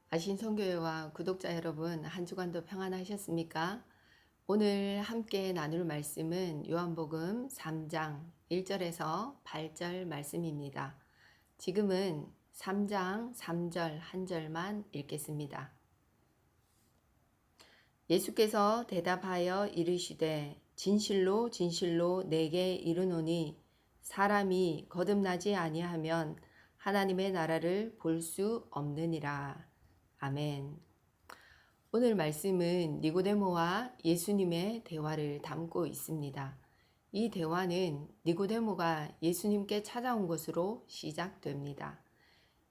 아신성교회와 구독자 여러분, 한 주간도 평안하셨습니까? 오늘 함께 나눌 말씀은 요한복음 3장 1절에서 8절 말씀입니다. 지금은 3장 3절 한 절만 읽겠습니다. 예수께서 대답하여 이르시되 진실로 진실로 내게 이르노니 사람이 거듭나지 아니하면 하나님의 나라를 볼 수 없느니라. 아멘. 오늘 말씀은 니고데모와 예수님의 대화를 담고 있습니다. 이 대화는 니고데모가 예수님께 찾아온 것으로 시작됩니다.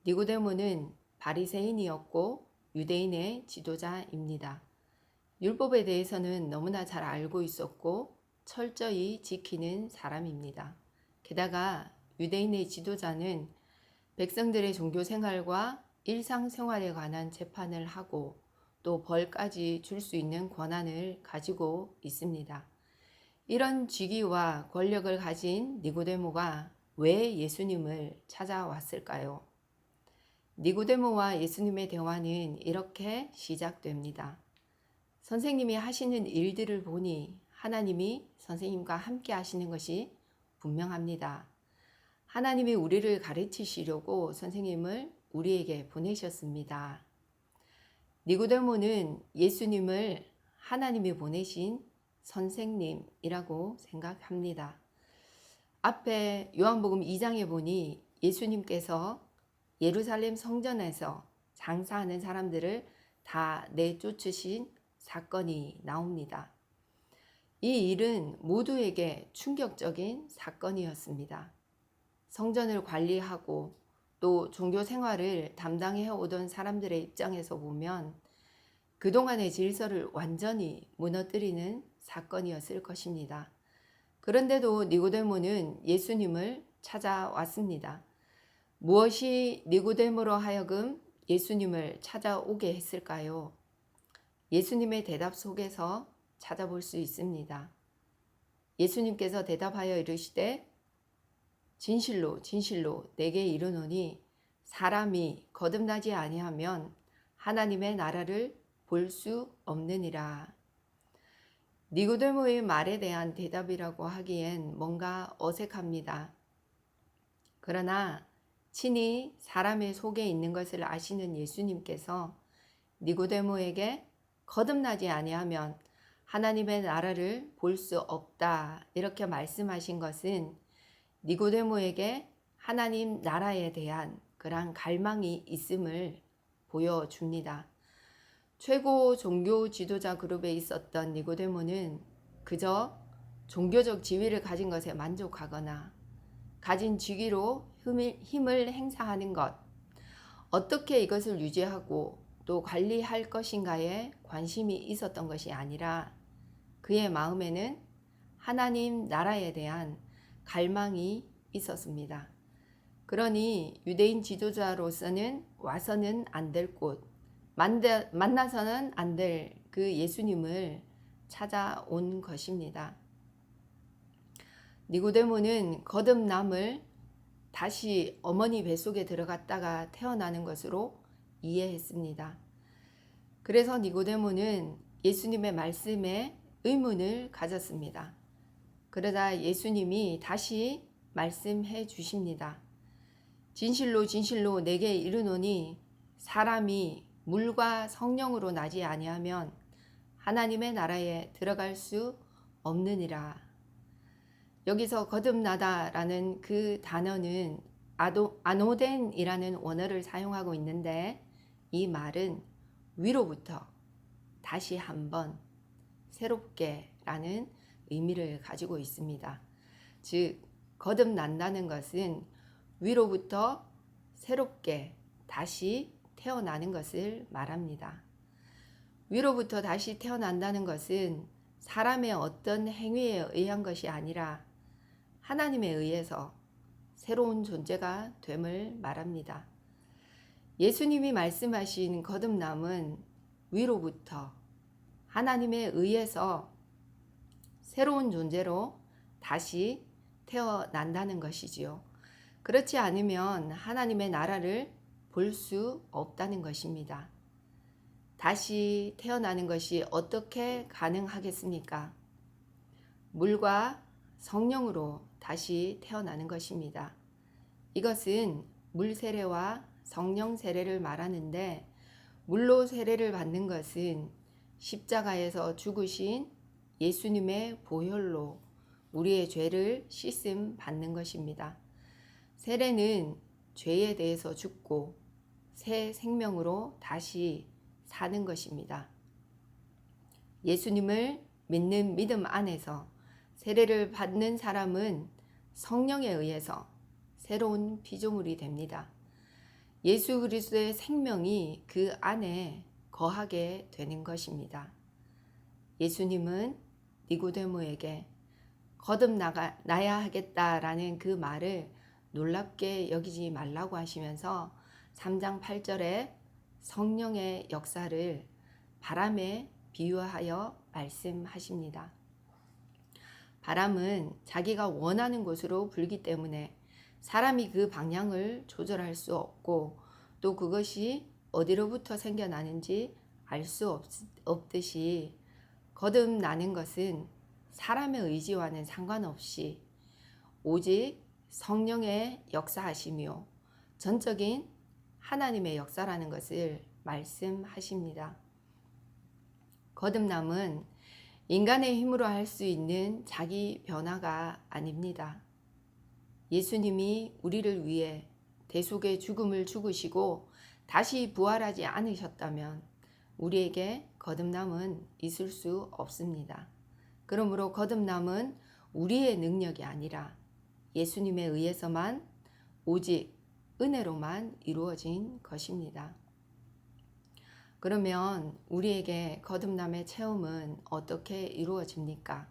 니고데모는 바리새인이었고 유대인의 지도자입니다. 율법에 대해서는 너무나 잘 알고 있었고 철저히 지키는 사람입니다. 게다가 유대인의 지도자는 백성들의 종교 생활과 일상생활에 관한 재판을 하고 또 벌까지 줄 수 있는 권한을 가지고 있습니다. 이런 직위와 권력을 가진 니고데모가 왜 예수님을 찾아왔을까요? 니고데모와 예수님의 대화는 이렇게 시작됩니다. 선생님이 하시는 일들을 보니 하나님이 선생님과 함께 하시는 것이 분명합니다. 하나님이 우리를 가르치시려고 선생님을 우리에게 보내셨습니다. 니고데모는 예수님을 하나님이 보내신 선생님이라고 생각합니다. 앞에 요한복음 2장에 보니 예수님께서 예루살렘 성전에서 장사하는 사람들을 다 내쫓으신 사건이 나옵니다. 이 일은 모두에게 충격적인 사건이었습니다. 성전을 관리하고 또 종교 생활을 담당해 오던 사람들의 입장에서 보면 그동안의 질서를 완전히 무너뜨리는 사건이었을 것입니다. 그런데도 니고데모는 예수님을 찾아왔습니다. 무엇이 니고데모로 하여금 예수님을 찾아오게 했을까요? 예수님의 대답 속에서 찾아볼 수 있습니다. 예수님께서 대답하여 이르시되 진실로 진실로 내게 이르노니 사람이 거듭나지 아니하면 하나님의 나라를 볼 수 없느니라. 니고데모의 말에 대한 대답이라고 하기엔 뭔가 어색합니다. 그러나 친히 사람의 속에 있는 것을 아시는 예수님께서 니고데모에게 거듭나지 아니하면 하나님의 나라를 볼 수 없다 이렇게 말씀하신 것은 니고데모에게 하나님 나라에 대한 그러한 갈망이 있음을 보여줍니다. 최고 종교 지도자 그룹에 있었던 니고데모는 그저 종교적 지위를 가진 것에 만족하거나 가진 직위로 힘을 행사하는 것, 어떻게 이것을 유지하고 또 관리할 것인가에 관심이 있었던 것이 아니라 그의 마음에는 하나님 나라에 대한 갈망이 있었습니다. 그러니 유대인 지도자로서는 와서는 안 될 곳, 만나서는 안 될 그 예수님을 찾아온 것입니다. 니고데모는 거듭남을 다시 어머니 뱃속에 들어갔다가 태어나는 것으로 이해했습니다. 그래서 니고데모는 예수님의 말씀에 의문을 가졌습니다. 그러자 예수님이 다시 말씀해 주십니다. 진실로 진실로 내게 이르노니 사람이 물과 성령으로 나지 아니하면 하나님의 나라에 들어갈 수 없느니라. 여기서 거듭나다라는 그 단어는 아노덴이라는 원어를 사용하고 있는데 이 말은 위로부터 다시 한번 새롭게라는 의미를 가지고 있습니다. 즉 거듭난다는 것은 위로부터 새롭게 다시 태어나는 것을 말합니다. 위로부터 다시 태어난다는 것은 사람의 어떤 행위에 의한 것이 아니라 하나님에 의해서 새로운 존재가 됨을 말합니다. 예수님이 말씀하신 거듭남은 위로부터 하나님에 의해서 새로운 존재로 다시 태어난다는 것이지요. 그렇지 않으면 하나님의 나라를 볼 수 없다는 것입니다. 다시 태어나는 것이 어떻게 가능하겠습니까? 물과 성령으로 다시 태어나는 것입니다. 이것은 물 세례와 성령 세례를 말하는데, 물로 세례를 받는 것은 십자가에서 죽으신 예수님의 보혈로 우리의 죄를 씻음 받는 것입니다. 세례는 죄에 대해서 죽고 새 생명으로 다시 사는 것입니다. 예수님을 믿는 믿음 안에서 세례를 받는 사람은 성령에 의해서 새로운 피조물이 됩니다. 예수 그리스도의 생명이 그 안에 거하게 되는 것입니다. 예수님은 니고데모에게 거듭나야 하겠다라는 그 말을 놀랍게 여기지 말라고 하시면서 3장 8절에 성령의 역사를 바람에 비유하여 말씀하십니다. 바람은 자기가 원하는 곳으로 불기 때문에 사람이 그 방향을 조절할 수 없고, 또 그것이 어디로부터 생겨나는지 알 수 없듯이 거듭나는 것은 사람의 의지와는 상관없이 오직 성령의 역사하시며 전적인 하나님의 역사라는 것을 말씀하십니다. 거듭남은 인간의 힘으로 할 수 있는 자기 변화가 아닙니다. 예수님이 우리를 위해 대속의 죽음을 죽으시고 다시 부활하지 않으셨다면 우리에게 거듭남은 있을 수 없습니다. 그러므로 거듭남은 우리의 능력이 아니라 예수님에 의해서만, 오직 은혜로만 이루어진 것입니다. 그러면 우리에게 거듭남의 체험은 어떻게 이루어집니까?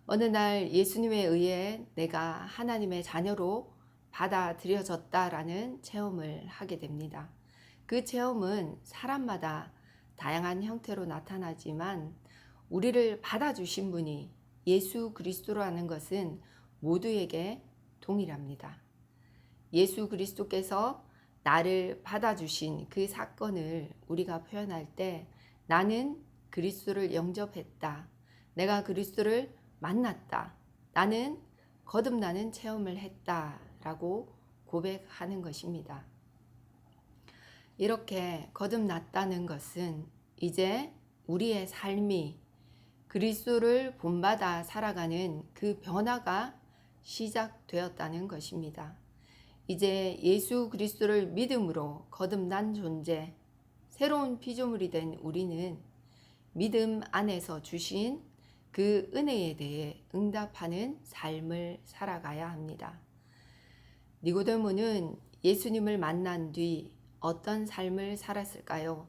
어느 날 예수님에 의해 내가 하나님의 자녀로 받아들여졌다라는 체험을 하게 됩니다. 그 체험은 사람마다 다양한 형태로 나타나지만 우리를 받아주신 분이 예수 그리스도라는 것은 모두에게 동일합니다. 예수 그리스도께서 나를 받아주신 그 사건을 우리가 표현할 때, 나는 그리스도를 영접했다, 내가 그리스도를 만났다, 나는 거듭나는 체험을 했다라고 고백하는 것입니다. 이렇게 거듭났다는 것은 이제 우리의 삶이 그리스도를 본받아 살아가는 그 변화가 시작되었다는 것입니다. 이제 예수 그리스도를 믿음으로 거듭난 존재, 새로운 피조물이 된 우리는 믿음 안에서 주신 그 은혜에 대해 응답하는 삶을 살아가야 합니다. 니고데모는 예수님을 만난 뒤 어떤 삶을 살았을까요?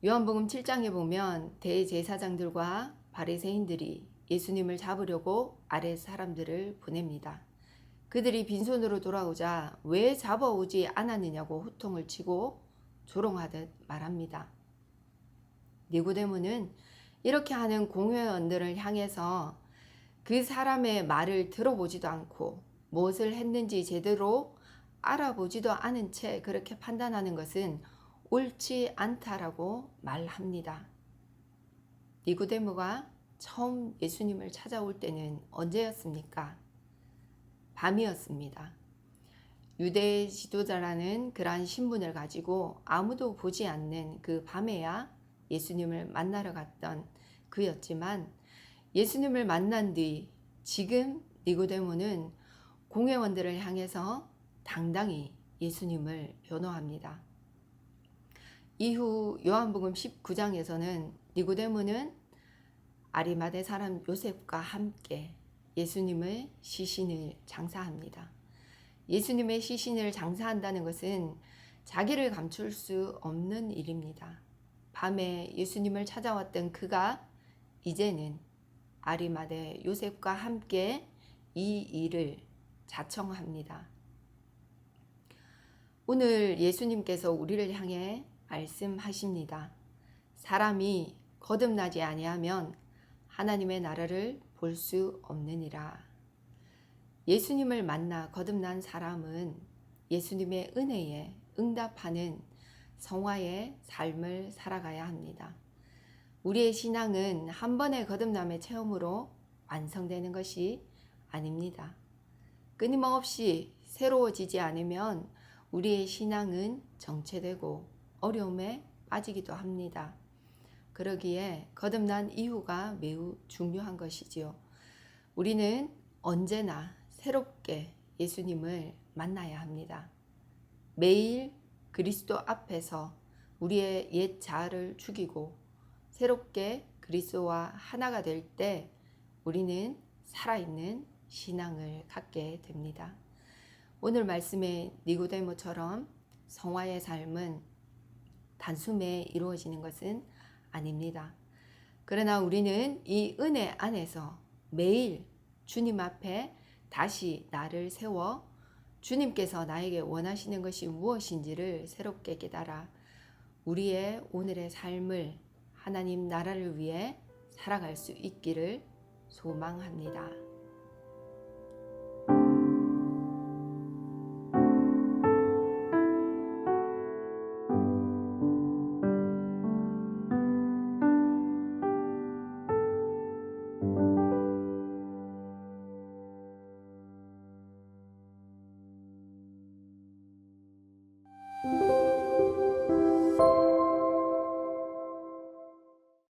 요한복음 7장에 보면 대제사장들과 바리새인들이 예수님을 잡으려고 아랫 사람들을 보냅니다. 그들이 빈손으로 돌아오자 왜 잡아오지 않았느냐고 호통을 치고 조롱하듯 말합니다. 니고데모는 이렇게 하는 공회원들을 향해서 그 사람의 말을 들어보지도 않고 무엇을 했는지 제대로 알아보지도 않은 채 그렇게 판단하는 것은 옳지 않다라고 말합니다. 니고데모가 처음 예수님을 찾아올 때는 언제였습니까? 밤이었습니다. 유대 지도자라는 그러한 신분을 가지고 아무도 보지 않는 그 밤에야 예수님을 만나러 갔던 그였지만, 예수님을 만난 뒤 지금 니고데모는 공회원들을 향해서 당당히 예수님을 변호합니다. 이후 요한복음 19장에서는 니고데모는 아리마대 사람 요셉과 함께 예수님의 시신을 장사합니다. 예수님의 시신을 장사한다는 것은 자기를 감출 수 없는 일입니다. 밤에 예수님을 찾아왔던 그가 이제는 아리마대 요셉과 함께 이 일을 자청합니다. 오늘 예수님께서 우리를 향해 말씀하십니다. 사람이 거듭나지 아니하면 하나님의 나라를 볼 수 없느니라. 예수님을 만나 거듭난 사람은 예수님의 은혜에 응답하는 성화의 삶을 살아가야 합니다. 우리의 신앙은 한 번의 거듭남의 체험으로 완성되는 것이 아닙니다. 끊임없이 새로워지지 않으면 우리의 신앙은 정체되고 어려움에 빠지기도 합니다. 그러기에 거듭난 이유가 매우 중요한 것이지요. 우리는 언제나 새롭게 예수님을 만나야 합니다. 매일 그리스도 앞에서 우리의 옛 자아를 죽이고 새롭게 그리스도와 하나가 될 때 우리는 살아있는 신앙을 갖게 됩니다. 오늘 말씀의 니고데모처럼 성화의 삶은 단숨에 이루어지는 것은 아닙니다. 그러나 우리는 이 은혜 안에서 매일 주님 앞에 다시 나를 세워 주님께서 나에게 원하시는 것이 무엇인지를 새롭게 깨달아 우리의 오늘의 삶을 하나님 나라를 위해 살아갈 수 있기를 소망합니다.